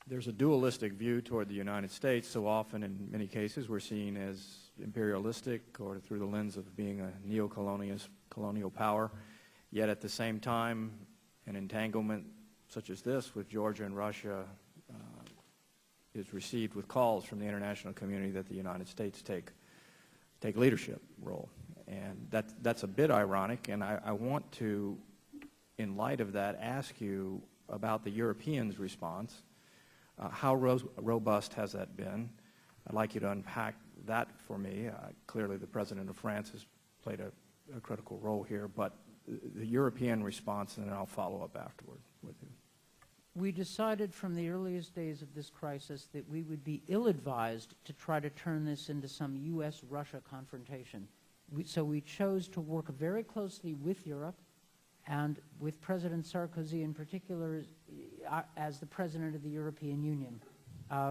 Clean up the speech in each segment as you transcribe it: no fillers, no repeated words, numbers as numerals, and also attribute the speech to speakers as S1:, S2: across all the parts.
S1: There's a dualistic view toward the United States. So often, in many cases, we're seen as imperialistic or through the lens of being a colonial power. Yet at the same time, an entanglement such as this with Georgia and Russia is received with calls from the international community that the United States take leadership role. And that's a bit ironic, and I want to, in light of that, ask you about the Europeans' response. How robust has that been? I'd like you to unpack that for me. Clearly, the President of France has played a critical role here, but the European response, and then I'll follow up afterward with you.
S2: We decided from the earliest days of this crisis that we would be ill-advised to try to turn this into some U.S.-Russia confrontation. So we chose to work very closely with Europe and with President Sarkozy in particular as the President of the European Union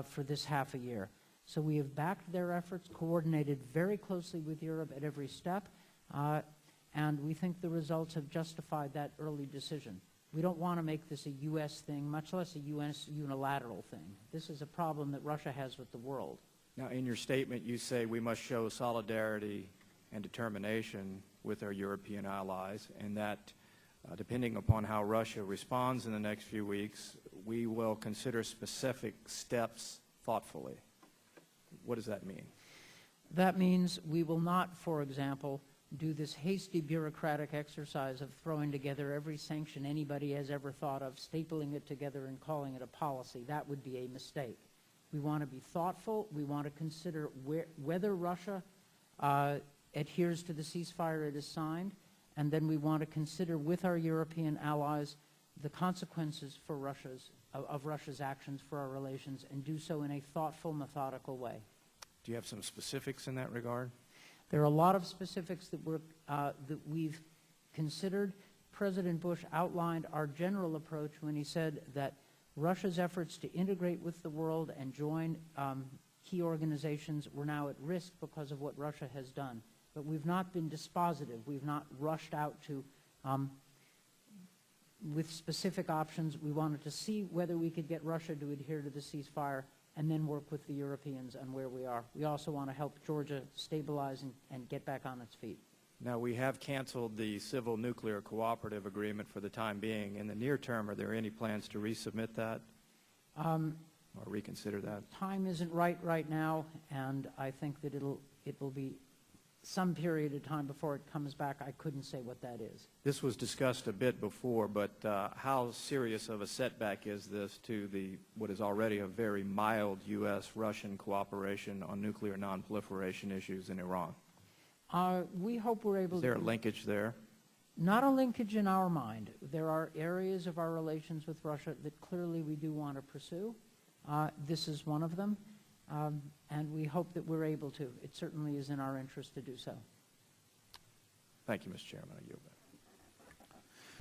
S2: for this half a year. So we have backed their efforts, coordinated very closely with Europe at every step, and we think the results have justified that early decision. We don't want to make this a U.S. thing, much less a U.S. unilateral thing. This is a problem that Russia has with the world.
S1: Now, in your statement, you say we must show solidarity and determination with our European allies, and that depending upon how Russia responds in the next few weeks, we will consider specific steps thoughtfully. What does that mean?
S2: That means we will not, for example, do this hasty bureaucratic exercise of throwing together every sanction anybody has ever thought of, stapling it together and calling it a policy. That would be a mistake. We want to be thoughtful. We want to consider whether Russia adheres to the ceasefire it has signed, and then we want to consider with our European allies the consequences for Russia's actions for our relations, and do so in a thoughtful, methodical way.
S1: Do you have some specifics in that regard?
S2: There are a lot of specifics that we've considered. President Bush outlined our general approach when he said that Russia's efforts to integrate with the world and join key organizations were now at risk because of what Russia has done. But we've not been dispositive. We've not rushed out to with specific options. We wanted to see whether we could get Russia to adhere to the ceasefire and then work with the Europeans on where we are. We also want to help Georgia stabilize and get back on its feet.
S1: Now, we have canceled the Civil Nuclear Cooperative Agreement for the time being. In the near term, are there any plans to resubmit that or reconsider that?
S2: Time isn't right now, and I think that it will be some period of time before it comes back. I couldn't say what that is.
S1: This was discussed a bit before, but how serious of a setback is this to what is already a very mild U.S.-Russian cooperation on nuclear nonproliferation issues in Iran?
S2: We hope we're able to...
S1: Is there a linkage there?
S2: Not a linkage in our mind. There are areas of our relations with Russia that clearly we do want to pursue. This is one of them. And we hope that we're able to. It certainly is in our interest to do so.
S1: Thank you, Mr. Chairman. I yield back.